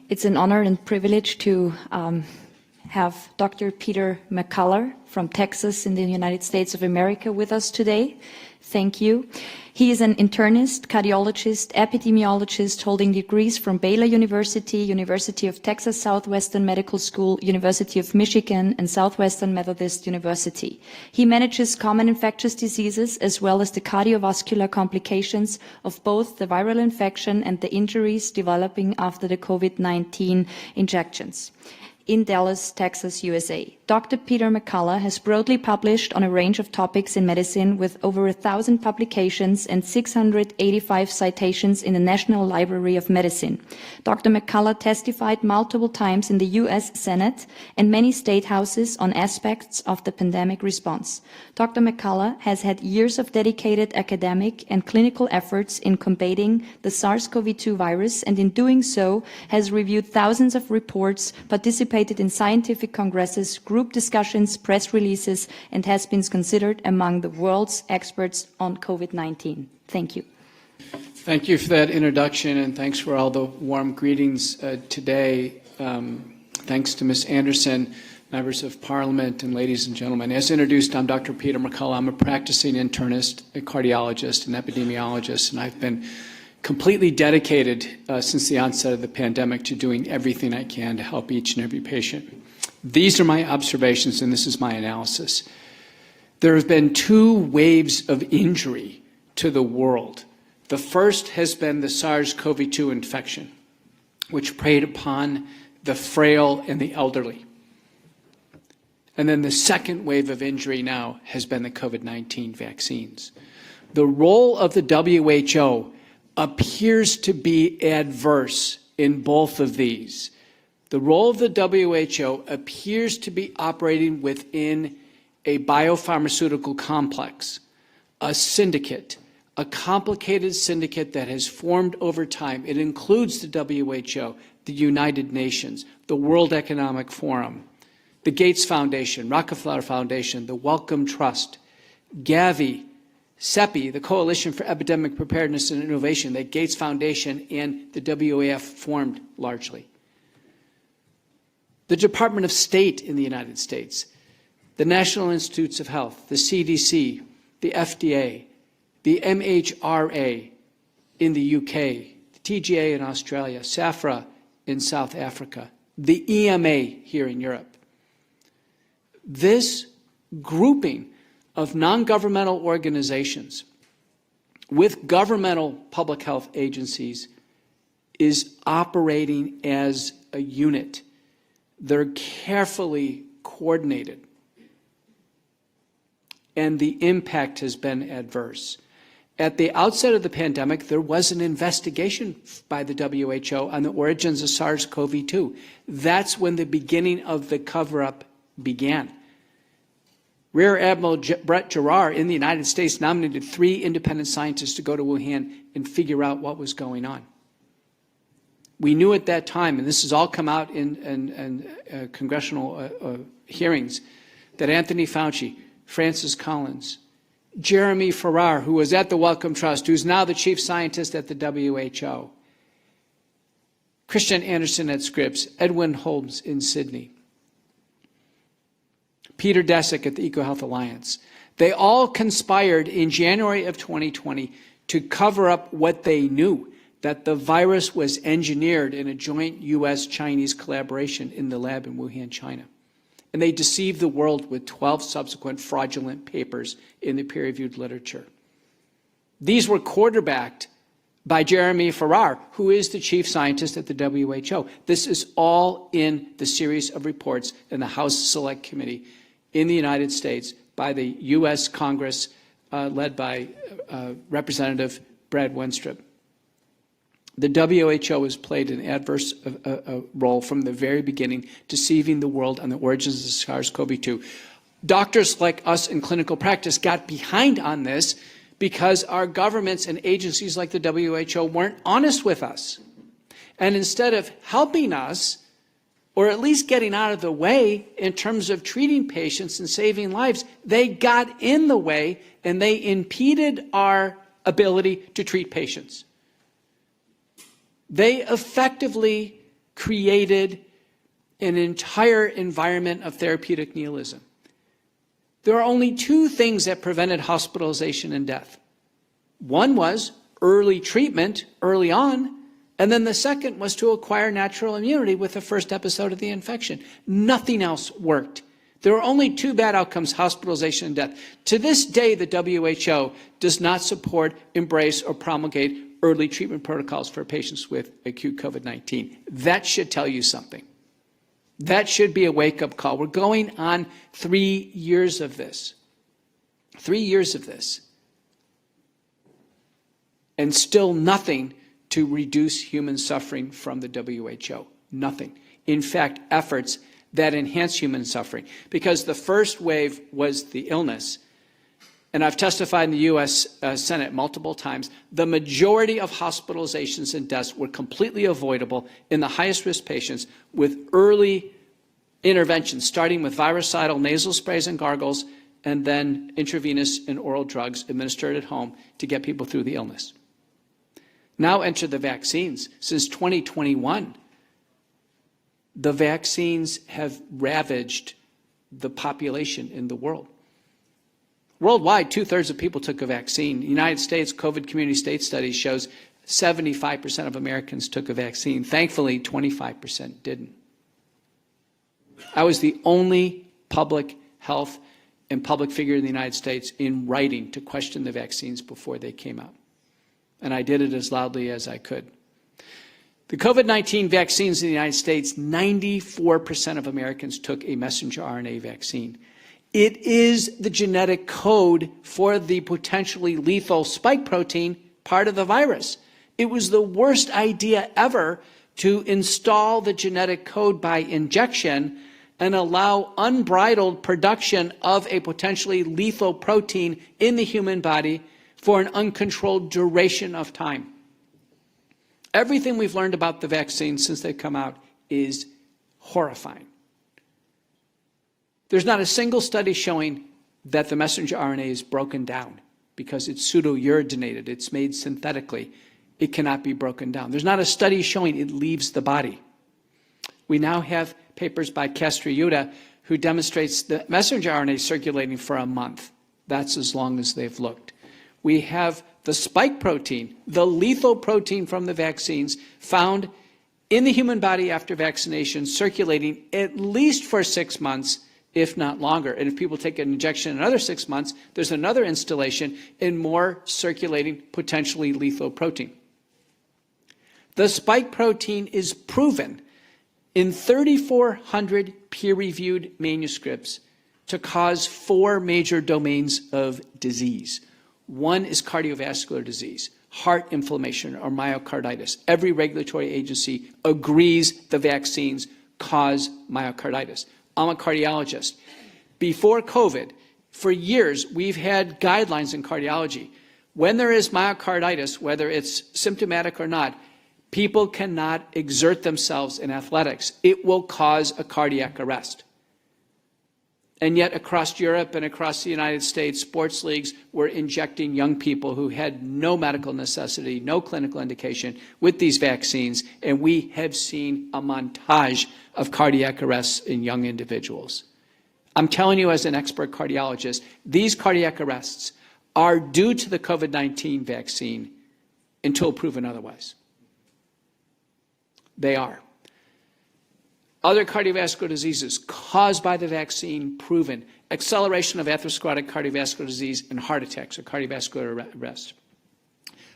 It's an honor and privilege to have Dr. Peter McCullough from Texas in the United States of America with us today. Thank you. He is an internist, cardiologist, epidemiologist holding degrees from Baylor University, University of Texas Southwestern Medical School, University of Michigan, and Southwestern Methodist University. He manages common infectious diseases as well as the cardiovascular complications of both the viral infection and the injuries developing after the COVID-19 injections in Dallas, Texas, USA. Dr. Peter McCullough has broadly published on a range of topics in medicine with over 1,000 publications and 685 citations in the National Library of Medicine. Dr. McCullough testified multiple times in the U.S. Senate and many state houses on aspects of the pandemic response. Dr. McCullough has had years of dedicated academic and clinical efforts in combating the SARS-CoV-2 virus, and in doing so has reviewed thousands of reports, participated in scientific congresses, group discussions, press releases, and has been considered among the world's experts on COVID-19. Thank you. Thank you for that introduction, and thanks for all the warm greetings today. Thanks to Ms. Anderson, members of Parliament, and ladies and gentlemen. As introduced, I'm Dr. Peter McCullough. I'm a practicing internist, a cardiologist, and epidemiologist, and I've been completely dedicated since the onset of the pandemic to doing everything I can to help each and every patient. These are my observations, and this is my analysis. There have been two waves of injury to the world. The first has been the SARS-CoV-2 infection, which preyed upon the frail and the elderly. And then the second wave of injury now has been the COVID-19 vaccines. The role of the WHO appears to be adverse in both of these. The role of the WHO appears to be operating within a biopharmaceutical complex, a syndicate, a complicated syndicate that has formed over time. It includes the WHO, the United Nations, the World Economic Forum, the Gates Foundation, Rockefeller Foundation, the Wellcome Trust, Gavi, CEPI, the Coalition for Epidemic Preparedness and Innovation, that Gates Foundation and the WEF formed largely. The Department of State in the United States, the National Institutes of Health, the CDC, the FDA, the MHRA in the UK, the TGA in Australia, SAFRA in South Africa, the EMA here in Europe. This grouping of non-governmental organizations with governmental public health agencies is operating as a unit. They're carefully coordinated, and the impact has been adverse. At the outset of the pandemic, there was an investigation by the WHO on the origins of SARS-CoV-2. That's when the beginning of the cover-up began. Rear Admiral Brett Giroir in the United States nominated 3 independent scientists to go to Wuhan and figure out what was going on. We knew at that time, and this has all come out in congressional hearings, that Anthony Fauci, Francis Collins, Jeremy Farrar, who was at the Wellcome Trust, who's now the chief scientist at the WHO, Christian Anderson at Scripps, Edwin Holmes in Sydney, Peter Daszak at the EcoHealth Alliance. They all conspired in January of 2020 to cover up what they knew, that the virus was engineered in a joint U.S.-Chinese collaboration in the lab in Wuhan, China. And they deceived the world with 12 subsequent fraudulent papers in the peer-reviewed literature. These were quarterbacked by Jeremy Farrar, who is the chief scientist at the WHO. This is all in the series of reports in the House Select Committee in the United States by the U.S. Congress led by Representative Brad Wenstrup. The WHO has played an adverse role from the very beginning, deceiving the world on the origins of SARS-CoV-2. Doctors like us in clinical practice got behind on this because our governments and agencies like the WHO weren't honest with us. And instead of helping us, or at least getting out of the way in terms of treating patients and saving lives, they got in the way and they impeded our ability to treat patients. They effectively created an entire environment of therapeutic nihilism. There are only two things that prevented hospitalization and death. One was early treatment early on, and then the second was to acquire natural immunity with the first episode of the infection. Nothing else worked. There were only two bad outcomes, hospitalization and death. To this day, the WHO does not support, embrace, or promulgate early treatment protocols for patients with acute COVID-19. That should tell you something. That should be a wake-up call. We're going on 3 years of this. 3 years of this. And still nothing to reduce human suffering from the WHO. Nothing. In fact, efforts that enhance human suffering. Because the first wave was the illness. And I've testified in the U.S. Senate multiple times, the majority of hospitalizations and deaths were completely avoidable in the highest risk patients with early interventions, starting with virucidal nasal sprays and gargles, and then intravenous and oral drugs administered at home to get people through the illness. Now enter the vaccines. Since 2021, the vaccines have ravaged the population in the world. Worldwide, 2/3 of people took a vaccine. The United States COVID community state study shows 75% of Americans took a vaccine. Thankfully, 25% didn't. I was the only public health and public figure in the United States in writing to question the vaccines before they came out. And I did it as loudly as I could. The COVID-19 vaccines in the United States, 94% of Americans took a messenger RNA vaccine. It is the genetic code for the potentially lethal spike protein, part of the virus. It was the worst idea ever to install the genetic code by injection and allow unbridled production of a potentially lethal protein in the human body for an uncontrolled duration of time. Everything we've learned about the vaccine since they've come out is horrifying. There's not a single study showing that the messenger RNA is broken down because it's pseudo-uridinated. It's made synthetically. It cannot be broken down. There's not a study showing it leaves the body. We now have papers by Castriuta who demonstrates the messenger RNA circulating for a month. That's as long as they've looked. We have the spike protein, the lethal protein from the vaccines, found in the human body after vaccination, circulating at least for 6 months, if not longer. And if people take an injection in another 6 months, there's another installation in more circulating, potentially lethal protein. The spike protein is proven in 3,400 peer-reviewed manuscripts to cause 4 major domains of disease. One is cardiovascular disease, heart inflammation or myocarditis. Every regulatory agency agrees the vaccines cause myocarditis. I'm a cardiologist. Before COVID, for years, we've had guidelines in cardiology. When there is myocarditis, whether it's symptomatic or not, people cannot exert themselves in athletics. It will cause a cardiac arrest. And yet across Europe and across the United States, sports leagues were injecting young people who had no medical necessity, no clinical indication with these vaccines, and we have seen a montage of cardiac arrests in young individuals. I'm telling you as an expert cardiologist, these cardiac arrests are due to the COVID-19 vaccine until proven otherwise. They are. Other cardiovascular diseases caused by the vaccine proven. Acceleration of atherosclerotic cardiovascular disease and heart attacks or cardiovascular arrest.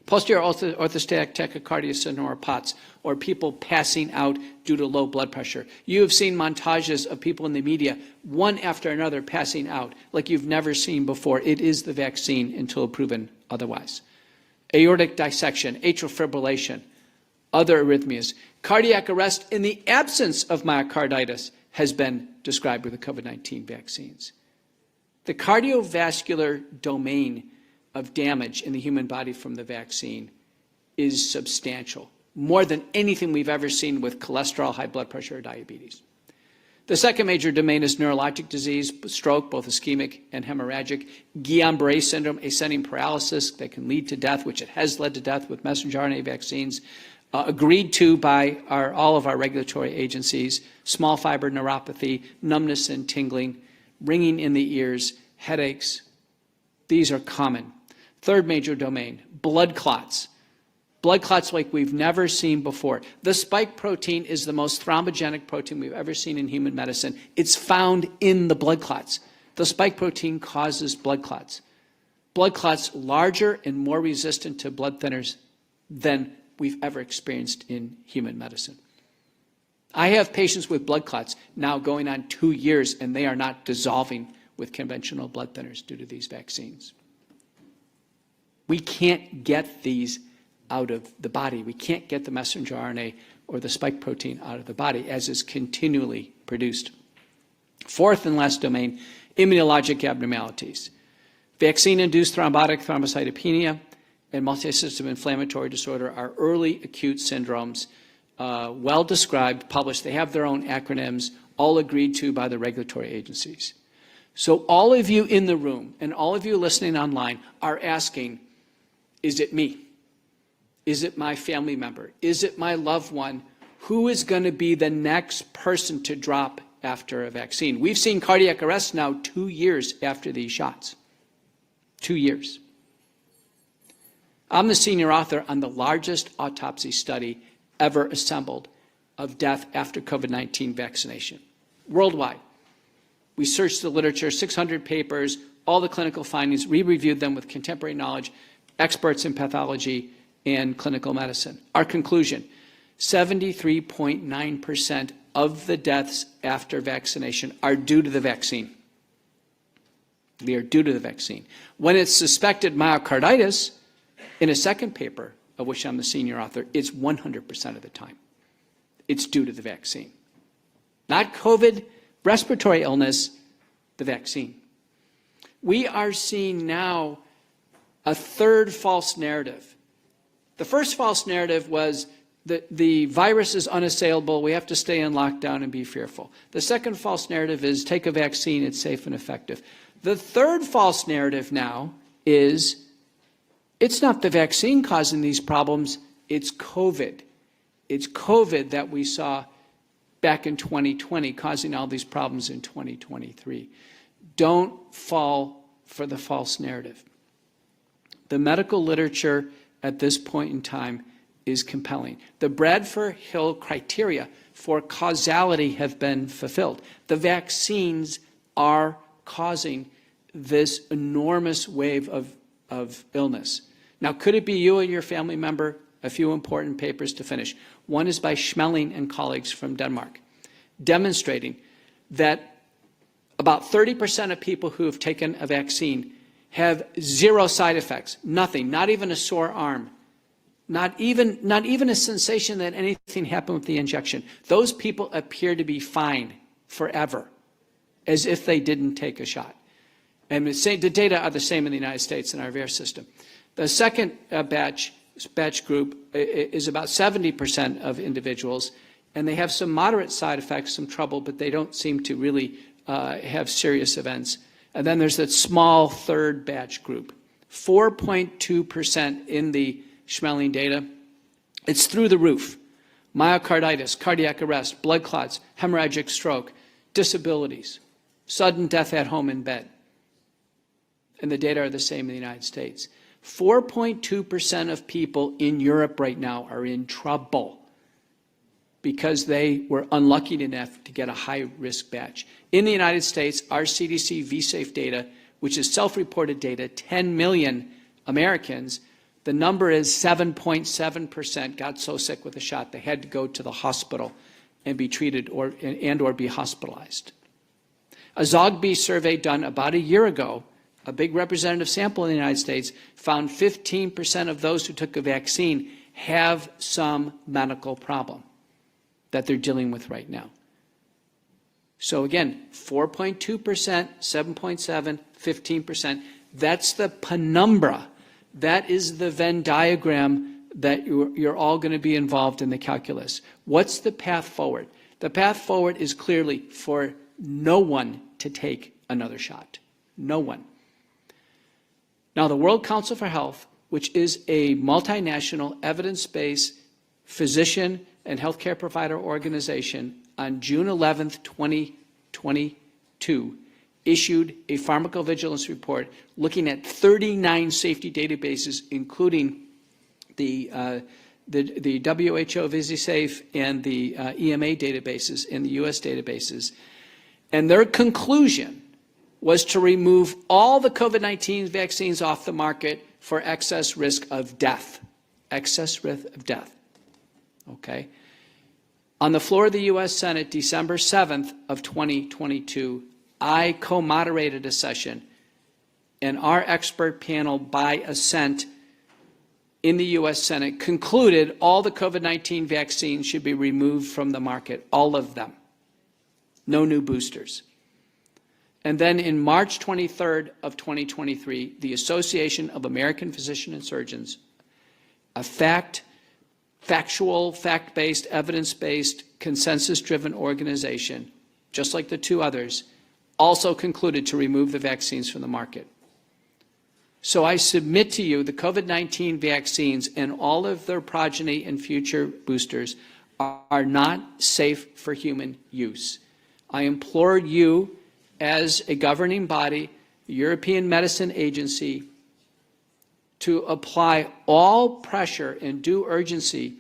Posterior orthostatic tachycardia syndrome or POTS, or people passing out due to low blood pressure. You have seen montages of people in the media, one after another, passing out like you've never seen before. It is the vaccine until proven otherwise. Aortic dissection, atrial fibrillation, other arrhythmias. Cardiac arrest in the absence of myocarditis has been described with the COVID-19 vaccines. The cardiovascular domain of damage in the human body from the vaccine is substantial, more than anything we've ever seen with cholesterol, high blood pressure, or diabetes. The second major domain is neurologic disease, stroke, both ischemic and hemorrhagic, Guillain-Barré syndrome, ascending paralysis that can lead to death, which it has led to death with messenger RNA vaccines, agreed to by all of our regulatory agencies: small fiber neuropathy, numbness and tingling, ringing in the ears, headaches. These are common. Third major domain, blood clots. Blood clots like we've never seen before. The spike protein is the most thrombogenic protein we've ever seen in human medicine. It's found in the blood clots. The spike protein causes blood clots. Blood clots larger and more resistant to blood thinners than we've ever experienced in human medicine. I have patients with blood clots now going on 2 years, and they are not dissolving with conventional blood thinners due to these vaccines. We can't get these out of the body. We can't get the messenger RNA or the spike protein out of the body, as is continually produced. Fourth and last domain, immunologic abnormalities. Vaccine-induced thrombotic thrombocytopenia and multisystem inflammatory disorder are early acute syndromes, well described, published. They have their own acronyms, all agreed to by the regulatory agencies. So all of you in the room and all of you listening online are asking, is it me? Is it my family member? Is it my loved one? Who is going to be the next person to drop after a vaccine? We've seen cardiac arrest now 2 years after these shots. 2 years. I'm the senior author on the largest autopsy study ever assembled of death after COVID-19 vaccination, worldwide. We searched the literature, 600 papers, all the clinical findings, re-reviewed them with contemporary knowledge, experts in pathology and clinical medicine. Our conclusion, 73.9% of the deaths after vaccination are due to the vaccine. They are due to the vaccine. When it's suspected myocarditis, in a second paper, of which I'm the senior author, it's 100% of the time. It's due to the vaccine. Not COVID, respiratory illness, the vaccine. We are seeing now a third false narrative. The first false narrative was that the virus is unassailable, we have to stay in lockdown and be fearful. The second false narrative is take a vaccine, it's safe and effective. The third false narrative now is it's not the vaccine causing these problems, it's COVID. It's COVID that we saw back in 2020 causing all these problems in 2023. Don't fall for the false narrative. The medical literature at this point in time is compelling. The Bradford-Hill criteria for causality have been fulfilled. The vaccines are causing this enormous wave of illness. Now, could it be you and your family member? A few important papers to finish. One is by Schmeling and colleagues from Denmark, demonstrating that about 30% of people who have taken a vaccine have zero side effects, nothing, not even a sore arm, not even a sensation that anything happened with the injection. Those people appear to be fine forever, as if they didn't take a shot. And the data are the same in the United States in our VAERS system. The second batch group is about 70% of individuals, and they have some moderate side effects, some trouble, but they don't seem to really have serious events. And then there's that small third batch group, 4.2% in the Schmeling data. It's through the roof. Myocarditis, cardiac arrest, blood clots, hemorrhagic stroke, disabilities, sudden death at home in bed. And the data are the same in the United States. 4.2% of people in Europe right now are in trouble because they were unlucky enough to get a high-risk batch. In the United States, our CDC vSafe data, which is self-reported data, 10 million Americans, the number is 7.7% got so sick with the shot they had to go to the hospital and be treated or be hospitalized. A Zogby survey done about a year ago, a big representative sample in the United States, found 15% of those who took a vaccine have some medical problem that they're dealing with right now. So again, 4.2%, 7.7%, 15%. That's the penumbra. That is the Venn diagram that you're all going to be involved in the calculus. What's the path forward? The path forward is clearly for no one to take another shot. No one. Now, the World Council for Health, which is a multinational, evidence-based, physician and healthcare provider organization on June 11th, 2022, issued a pharmacovigilance report looking at 39 safety databases, including the WHO VisiSafe and the EMA databases and the US databases. And their conclusion was to remove all the COVID-19 vaccines off the market for excess risk of death. Excess risk of death. Okay? On the floor of the U.S. Senate, December 7th of 2022, I co-moderated a session, and our expert panel, by assent in the U.S. Senate, concluded all the COVID-19 vaccines should be removed from the market, all of them. No new boosters. And then in March 23rd of 2023, the Association of American Physicians and Surgeons, a factual, fact-based, evidence-based, consensus-driven organization, just like the two others, also concluded to remove the vaccines from the market. So I submit to you the COVID-19 vaccines and all of their progeny and future boosters are not safe for human use. I implore you, as a governing body, the European Medicine Agency, to apply all pressure and due urgency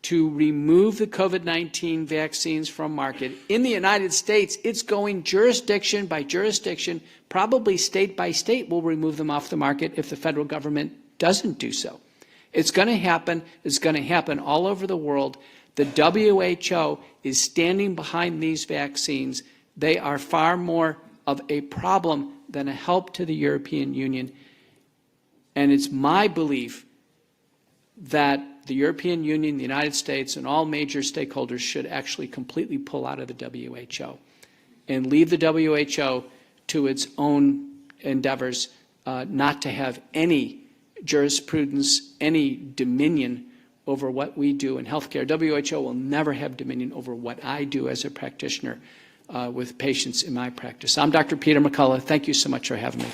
to remove the COVID-19 vaccines from market. In the United States, it's going jurisdiction by jurisdiction, probably state by state will remove them off the market if the federal government doesn't do so. It's going to happen. It's going to happen all over the world. The WHO is standing behind these vaccines. They are far more of a problem than a help to the European Union. And it's my belief that the European Union, the United States, and all major stakeholders should actually completely pull out of the WHO and leave the WHO to its own endeavors, not to have any jurisprudence, any dominion over what we do in healthcare. WHO will never have dominion over what I do as a practitioner with patients in my practice. I'm Dr. Peter McCullough. Thank you so much for having me.